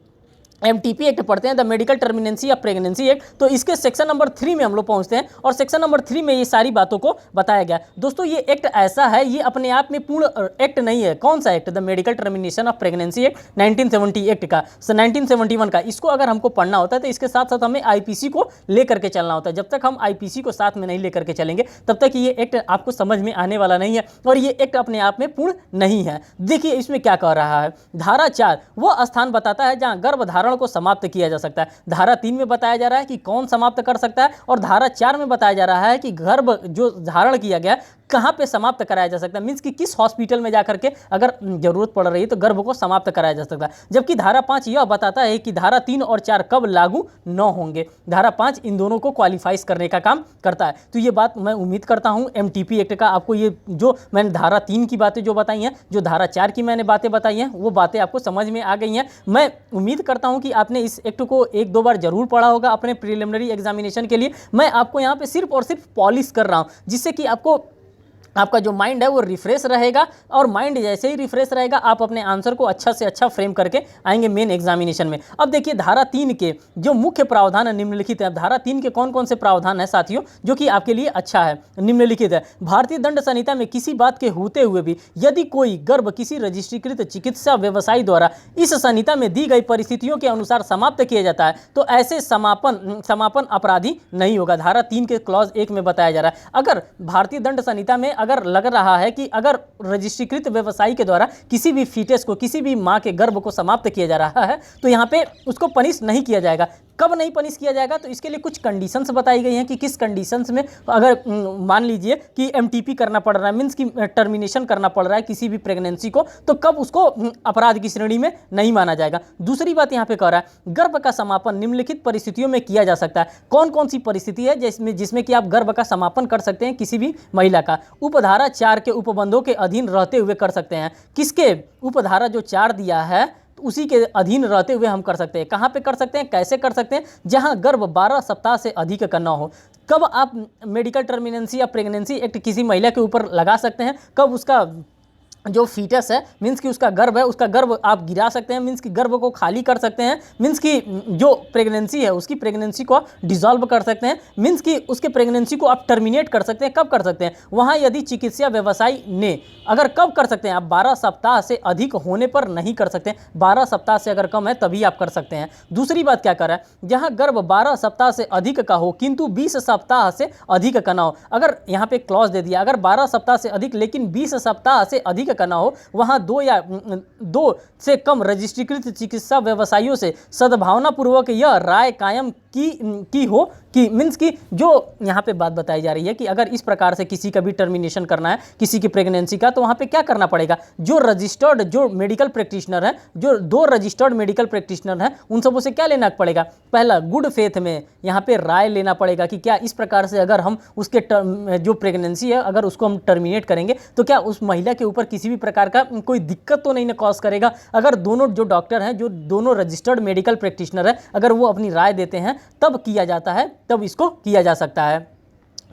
एमटीपी एक्ट पढ़ते हैं, the medical termination of pregnancy act, तो इसके सेक्शन नंबर 3 में हम लोग पहुंचते हैं और सेक्शन नंबर 3 में ये सारी बातों को बताया गया। दोस्तों ये एक्ट ऐसा है, ये अपने आप में पूर्ण एक्ट नहीं है। कौन सा act, the medical termination of pregnancy act 1970 act का, 1971 का। इसको अगर हमको पढ़ना होता है तो इसके साथ साथ हमें आईपीसी को लेकर के चलना होता है। जब तक हम आईपीसी को साथ में नहीं लेकर के चलेंगे तब तक ये एक्ट आपको समझ में आने वाला नहीं है और ये एक्ट अपने आप में पूर्ण नहीं है। देखिए इसमें क्या कह रहा है, धारा 4 वो स्थान बताता है जहां गर्भधारण को समाप्त किया जा सकता है। धारा 3 में बताया जा रहा है कि कौन समाप्त कर सकता है और धारा 4 में बताया जा रहा है कि गर्भ जो धारण किया गया कहाँ पे समाप्त कराया जा सकता है, मीन्स कि किस हॉस्पिटल में जाकर के अगर जरूरत पड़ रही है तो गर्भ को समाप्त कराया जा सकता है। जबकि धारा 5 यह बताता है कि धारा 3 और 4 कब लागू न होंगे। धारा 5 इन दोनों को क्वालिफाइज करने का काम करता है। तो ये बात मैं उम्मीद करता हूँ एमटीपी एक्ट का आपको ये जो मैंने धारा 3 की बातें जो बताई हैं, जो धारा 4 की मैंने बातें बताई हैं, वो बातें आपको समझ में आ गई हैं। मैं उम्मीद करता हूँ कि आपने इस एक्ट को 1-2 बार जरूर पढ़ा होगा अपने प्रिलिमिनरी एग्जामिनेशन के लिए। मैं आपको यहाँ पे सिर्फ और सिर्फ पॉलिश कर रहा हूँ जिससे कि आपको आपका जो माइंड है वो रिफ्रेश रहेगा, और माइंड जैसे ही रिफ्रेश रहेगा आप अपने आंसर को अच्छा से अच्छा फ्रेम करके आएंगे मेन एग्जामिनेशन में। अब देखिए धारा 3 के जो मुख्य प्रावधान है निम्नलिखित है। अब धारा 3 के कौन कौन से प्रावधान है साथियों जो कि आपके लिए अच्छा है, निम्नलिखित है। भारतीय दंड संहिता में किसी बात के होते हुए भी यदि कोई गर्भ किसी रजिस्ट्रीकृत चिकित्सा व्यवसायी द्वारा इस संहिता में दी गई परिस्थितियों के अनुसार समाप्त किया जाता है तो ऐसे समापन अपराधी नहीं होगा। धारा 3 के क्लॉज 1 में बताया जा रहा है, अगर भारतीय दंड संहिता में अगर लग रहा है कि अगर रजिस्ट्रीकृत व्यवसायी के द्वारा किसी भी फीटस को, किसी भी मां के गर्भ को समाप्त किया जा रहा है तो यहां पे उसको पनिश नहीं किया जाएगा। कब नहीं पनिश किया जाएगा, तो इसके लिए कुछ कंडीशंस बताई गई हैं कि किस कंडीशंस में अगर मान लीजिए कि एमटीपी करना पड़ रहा है, मीन्स की टर्मिनेशन करना पड़ रहा है किसी भी प्रेगनेंसी को, तो कब उसको अपराध की श्रेणी में नहीं माना जाएगा। दूसरी बात यहाँ पे कह रहा है गर्भ का समापन निम्नलिखित परिस्थितियों में किया जा सकता है। कौन कौन सी परिस्थिति है जिसमें कि आप गर्भ का समापन कर सकते हैं किसी भी महिला का? उपधारा 4 के उपबंधों के अधीन रहते हुए कर सकते हैं। किसके? उपधारा जो 4 दिया है तो उसी के अधीन रहते हुए हम कर सकते हैं। कहाँ पे कर सकते हैं, कैसे कर सकते हैं? जहाँ गर्भ 12 सप्ताह से अधिक का ना हो। कब आप मेडिकल टर्मिनेंसी या प्रेगनेंसी एक्ट किसी महिला के ऊपर लगा सकते हैं? कब उसका जो फीटस है मीन्स कि उसका गर्भ है, उसका गर्भ आप गिरा सकते हैं, मीन्स कि गर्भ को खाली कर सकते हैं, मीन्स कि जो प्रेगनेंसी है उसकी प्रेगनेंसी को आप डिसॉल्व कर सकते हैं, मीन्स कि उसके प्रेगनेंसी को आप टर्मिनेट कर सकते हैं। कब कर सकते हैं? वहाँ यदि चिकित्सा व्यवसायी ने, अगर कब कर सकते हैं आप? 12 सप्ताह से अधिक होने पर नहीं कर सकते, 12 सप्ताह से अगर कम है तभी आप कर सकते हैं। दूसरी बात क्या कर रहा है, जहाँ गर्भ 12 सप्ताह से अधिक का हो किंतु 20 सप्ताह से अधिक का ना हो। अगर यहाँ पे क्लॉज दे दिया अगर 12 सप्ताह से अधिक लेकिन 20 सप्ताह से अधिक का ना हो, वहां 2 से कम रजिस्ट्रीकृत चिकित्सा व्यवसायियों से सद्भावनापूर्वक यह राय कायम की हो कि मीन्स की जो यहाँ पे बात बताई जा रही है कि अगर इस प्रकार से किसी का भी टर्मिनेशन करना है किसी की प्रेगनेंसी का, तो वहाँ पे क्या करना पड़ेगा? जो रजिस्टर्ड जो मेडिकल प्रैक्टिशनर है, जो 2 रजिस्टर्ड मेडिकल प्रैक्टिशनर हैं, उन सबों से क्या लेना पड़ेगा? पहला गुड फेथ में यहाँ पे राय लेना पड़ेगा कि क्या इस प्रकार से अगर हम उसके जो प्रेगनेंसी है अगर उसको हम टर्मिनेट करेंगे तो क्या उस महिला के ऊपर किसी भी प्रकार का कोई दिक्कत तो नहीं कॉज करेगा। अगर दोनों जो डॉक्टर हैं, जो दोनों रजिस्टर्ड मेडिकल प्रैक्टिशनर है, अगर वो अपनी राय देते हैं तब किया जाता है, तब इसको किया जा सकता है।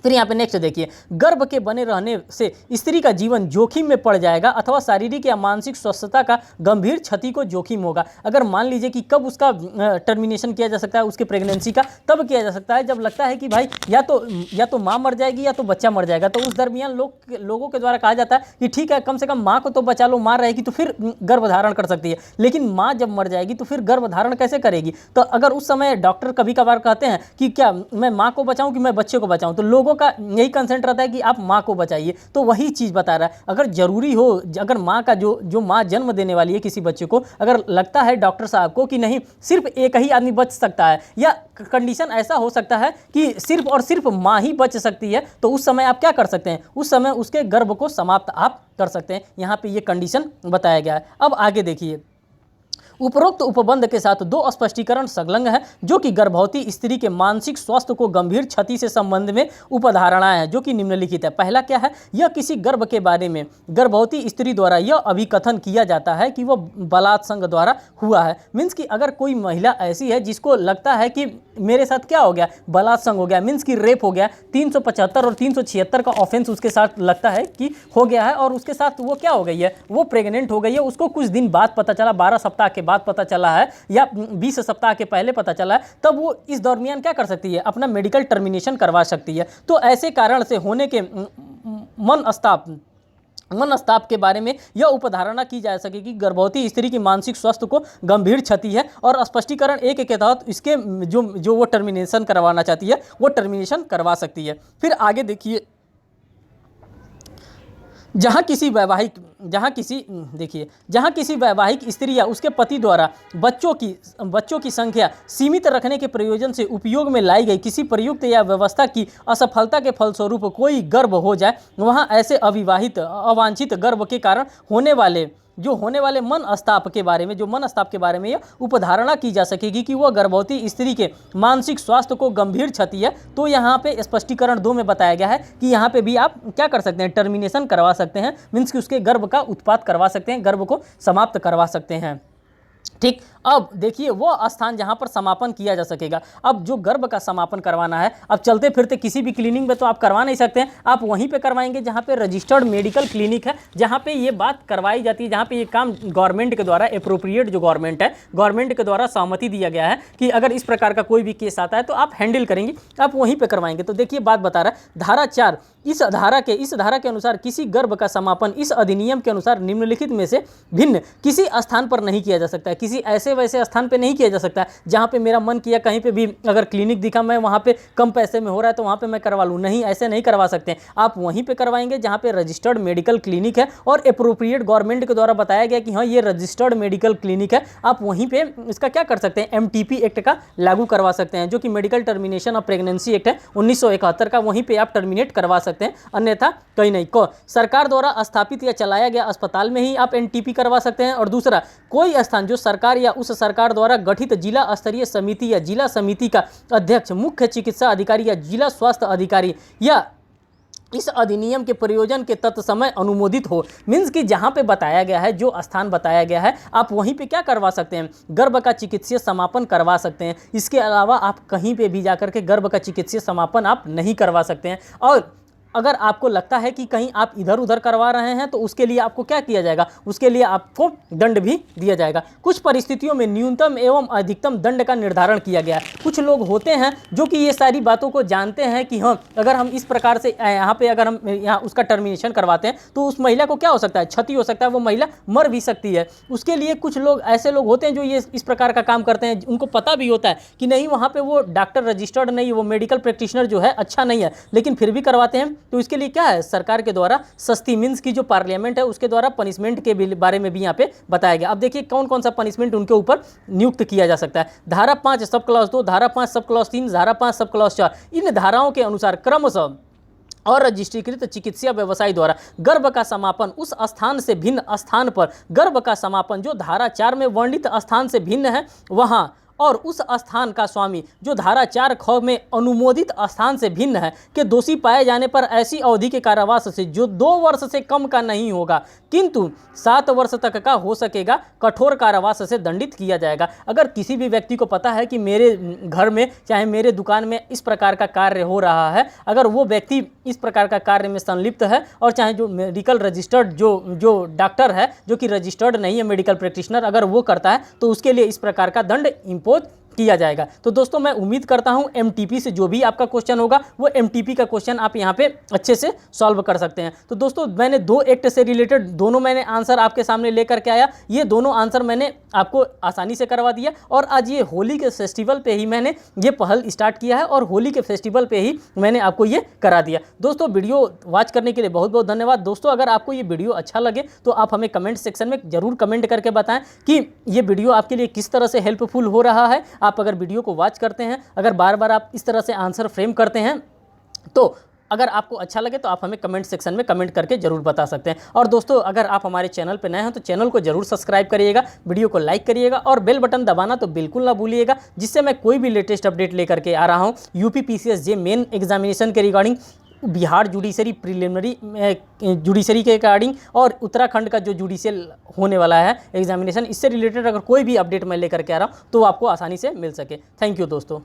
फिर यहाँ पे नेक्स्ट देखिए, गर्भ के बने रहने से स्त्री का जीवन जोखिम में पड़ जाएगा अथवा शारीरिक या मानसिक स्वस्थता का गंभीर क्षति को जोखिम होगा। अगर मान लीजिए कि कब उसका टर्मिनेशन किया जा सकता है उसके प्रेगनेंसी का, तब किया जा सकता है जब लगता है कि भाई या तो माँ मर जाएगी या तो बच्चा मर जाएगा। तो उस दरमियान लोगों के द्वारा कहा जाता है कि ठीक है कम से कम माँ को तो बचा लो, माँ रहेगी तो फिर गर्भ धारण कर सकती है, लेकिन माँ जब मर जाएगी तो फिर गर्भ धारण कैसे करेगी? तो अगर उस समय डॉक्टर कभी कभार कहते हैं कि क्या मैं माँ को बचाऊं कि मैं बच्चे को बचाऊं, तो लोगों का यही कंसेंट रहता है कि आप माँ को बचाइए। तो वही चीज़ बता रहा है, अगर जरूरी हो, अगर माँ का जो माँ जन्म देने वाली है किसी बच्चे को, अगर लगता है डॉक्टर साहब को कि नहीं सिर्फ एक ही आदमी बच सकता है या कंडीशन ऐसा हो सकता है कि सिर्फ और सिर्फ माँ ही बच सकती है, तो उस समय आप क्या कर सकते हैं? उस समय उसके गर्भ को समाप्त आप कर सकते हैं। यहाँ पे ये कंडीशन बताया गया है। अब आगे देखिए, उपरोक्त उपबंध के साथ 2 स्पष्टीकरण संलग्न है जो कि गर्भवती स्त्री के मानसिक स्वास्थ्य को गंभीर क्षति से संबंध में उपधारणाएं हैं जो कि निम्नलिखित है। पहला क्या है, यह किसी गर्भ के बारे में गर्भवती स्त्री द्वारा यह अभिकथन किया जाता है कि वह बलात्संग द्वारा हुआ है। मीन्स कि अगर कोई महिला ऐसी है जिसको लगता है कि मेरे साथ क्या हो गया, बलात्संग हो गया, मीन्स कि रेप हो गया, 375 और 376 का ऑफेंस उसके साथ लगता है कि हो गया है और उसके साथ वो क्या हो गई है, वो प्रेग्नेंट हो गई है। उसको कुछ दिन बाद पता चला, 12 सप्ताह के बाद पता चला है या 20 सप्ताह के पहले पता चला है, तब वो इस दरमियान क्या कर सकती है? अपना मेडिकल टर्मिनेशन करवा सकती है। तो ऐसे कारण से होने के मनस्ताप के बारे में यह उपधारणा की जा सकेगी गर्भवती स्त्री की मानसिक स्वास्थ्य को गंभीर क्षति है, और स्पष्टीकरण 1 के तहत इसके जो वो टर्मिनेशन करवाना चाहती है वो टर्मिनेशन करवा सकती है। फिर आगे देखिए, जहाँ किसी वैवाहिक स्त्री या उसके पति द्वारा बच्चों की संख्या सीमित रखने के प्रयोजन से उपयोग में लाई गई किसी प्रयुक्त या व्यवस्था की असफलता के फलस्वरूप कोई गर्भ हो जाए, वहाँ ऐसे अवांछित गर्भ के कारण होने वाले मनस्ताप के बारे में यह उपधारणा की जा सकेगी कि वह गर्भवती स्त्री के मानसिक स्वास्थ्य को गंभीर क्षति है। तो यहाँ पे स्पष्टीकरण 2 में बताया गया है कि यहाँ पे भी आप क्या कर सकते हैं, टर्मिनेशन करवा सकते हैं, मीन्स कि उसके गर्भ का उत्पात करवा सकते हैं, गर्भ को समाप्त करवा सकते हैं। ठीक। अब देखिए वो स्थान जहां पर समापन किया जा सकेगा। अब जो गर्भ का समापन करवाना है, अब चलते फिरते किसी भी क्लिनिक में तो आप करवा नहीं सकते हैं, आप वहीं पे करवाएंगे जहां पे रजिस्टर्ड मेडिकल क्लिनिक है, जहां पे ये बात करवाई जाती है, जहां पे ये काम गवर्नमेंट के द्वारा एप्रोप्रिएट, जो गवर्नमेंट है, गवर्नमेंट के द्वारा सहमति दिया गया है कि अगर इस प्रकार का कोई भी केस आता है तो आप हैंडल करेंगे, आप वहीं पर करवाएंगे। तो देखिए बात बता रहा है धारा 4, इस धारा के अनुसार किसी गर्भ का समापन इस अधिनियम के अनुसार निम्नलिखित में से भिन्न किसी स्थान पर नहीं किया जा सकता है। किसी ऐसे वैसे स्थान पे नहीं किया जा सकता है जहाँ पे मेरा मन किया कहीं पे भी अगर क्लिनिक दिखा मैं वहाँ पे कम पैसे में हो रहा है तो वहाँ पे मैं करवा लूँ, नहीं, ऐसे नहीं करवा सकते। आप वहीं पे करवाएंगे जहाँ पे रजिस्टर्ड मेडिकल क्लिनिक है और एप्रोप्रिएट गवर्नमेंट के द्वारा बताया गया कि हाँ ये रजिस्टर्ड मेडिकल क्लिनिक है। आप वहीं पर इसका क्या कर सकते हैं, MTP एक्ट का लागू करवा सकते हैं, जो कि medical termination of pregnancy act है 1971 का, वहीं पर आप टर्मिनेट करवा सकते हैं, अन्यथा कहीं नहीं। सरकार द्वारा स्थापित या चलाया गया अस्पताल में ही आप NTP करवा सकते हैं। और दूसरा, कोई स्थान जो सरकार या उस सरकार द्वारा गठित जिला स्तरीय समिति या जिला समिति का अध्यक्ष, मुख्य चिकित्सा अधिकारी या जिला स्वास्थ्य अधिकारी या इस अधिनियम के प्रयोजन के तत्समय अनुमोदित हो। मीन्स कि जहाँ पे बताया गया है, जो स्थान बताया गया है, आप वहीं पे क्या करवा सकते हैं, गर्भ का चिकित्सीय समापन करवा सकते हैं। इसके अलावा आप कहीं पे भी जाकर के गर्भ का चिकित्सीय समापन आप नहीं करवा सकते हैं। और अगर आपको लगता है कि कहीं आप इधर उधर करवा रहे हैं तो उसके लिए आपको क्या किया जाएगा, उसके लिए आपको दंड भी दिया जाएगा। कुछ परिस्थितियों में न्यूनतम एवं अधिकतम दंड का निर्धारण किया गया है। कुछ लोग होते हैं जो कि ये सारी बातों को जानते हैं कि हाँ अगर हम इस प्रकार से यहाँ पे अगर हम यहाँ उसका टर्मिनेशन करवाते हैं तो उस महिला को क्या हो सकता है, क्षति हो सकता है, वो महिला मर भी सकती है। उसके लिए कुछ लोग ऐसे लोग होते हैं जो ये इस प्रकार का काम करते हैं, उनको पता भी होता है कि नहीं वहाँ पर वो डॉक्टर रजिस्टर्ड नहीं, वो मेडिकल प्रैक्टिशनर जो है अच्छा नहीं है, लेकिन फिर भी करवाते हैं। तो इसके लिए क्या है, सरकार के द्वारा सस्ती, मीन्स की जो पार्लियामेंट है उसके द्वारा पनिशमेंट के बारे में भी यहाँ पे बताया गया। अब देखिए कौन कौन सा पनिशमेंट उनके ऊपर नियुक्त किया जा सकता है। धारा 5 सब क्लॉज 2, धारा 5 सब क्लॉज 3, धारा 5 सब क्लॉज 4, इन धाराओं के अनुसार क्रमशः और रजिस्ट्रीकृत चिकित्सीय व्यवसायी द्वारा गर्भ का समापन उस स्थान से भिन्न स्थान पर, गर्भ का समापन जो धारा 4 में वर्णित स्थान से भिन्न है वहाँ, और उस स्थान का स्वामी जो धारा 4 ख में अनुमोदित स्थान से भिन्न है के दोषी पाए जाने पर ऐसी अवधि के कारावास से जो 2 वर्ष से कम का नहीं होगा किंतु 7 वर्ष तक का हो सकेगा, कठोर कारावास से दंडित किया जाएगा। अगर किसी भी व्यक्ति को पता है कि मेरे घर में चाहे मेरे दुकान में इस प्रकार का कार्य हो रहा है, अगर वो व्यक्ति इस प्रकार का कार्य में संलिप्त है और चाहे जो मेडिकल रजिस्टर्ड जो डॉक्टर है जो कि रजिस्टर्ड नहीं है मेडिकल प्रैक्टिशनर, अगर वो करता है तो उसके लिए इस प्रकार का दंड इम्पोज किया जाएगा। तो दोस्तों मैं उम्मीद करता हूं MTP से जो भी आपका क्वेश्चन होगा वो MTP का क्वेश्चन आप यहां पे अच्छे से सॉल्व कर सकते हैं। तो दोस्तों मैंने 2 एक्ट से रिलेटेड दोनों मैंने आंसर आपके सामने लेकर के आया, ये दोनों आंसर मैंने आपको आसानी से करवा दिया। और आज ये होली के फेस्टिवल पे ही मैंने ये पहल स्टार्ट किया है और होली के फेस्टिवल पे ही मैंने आपको ये करा दिया। दोस्तों वीडियो वॉच करने के लिए बहुत बहुत धन्यवाद। दोस्तों अगर आपको ये वीडियो अच्छा लगे तो आप हमें कमेंट सेक्शन में जरूर कमेंट करके बताएं कि ये वीडियो आपके लिए किस तरह से हेल्पफुल हो रहा है। आप अगर वीडियो को वॉच करते हैं, अगर बार बार आप इस तरह से आंसर फ्रेम करते हैं, तो अगर आपको अच्छा लगे तो आप हमें कमेंट सेक्शन में कमेंट करके जरूर बता सकते हैं। और दोस्तों अगर आप हमारे चैनल पर नए हैं तो चैनल को जरूर सब्सक्राइब करिएगा, वीडियो को लाइक करिएगा और बेल बटन दबाना तो बिल्कुल ना भूलिएगा, जिससे मैं कोई भी लेटेस्ट अपडेट लेकर के आ रहा हूँ UP PCS जे मेन एग्जामिनेशन के regarding, Bihar judiciary preliminary judiciary के रिगार्डिंग और उत्तराखंड का जो जुडिशियल होने वाला है एग्जामिनेशन, इससे रिलेटेड अगर कोई भी अपडेट मैं लेकर के आ रहा हूँ तो आपको आसानी से मिल सके। थैंक यू दोस्तों।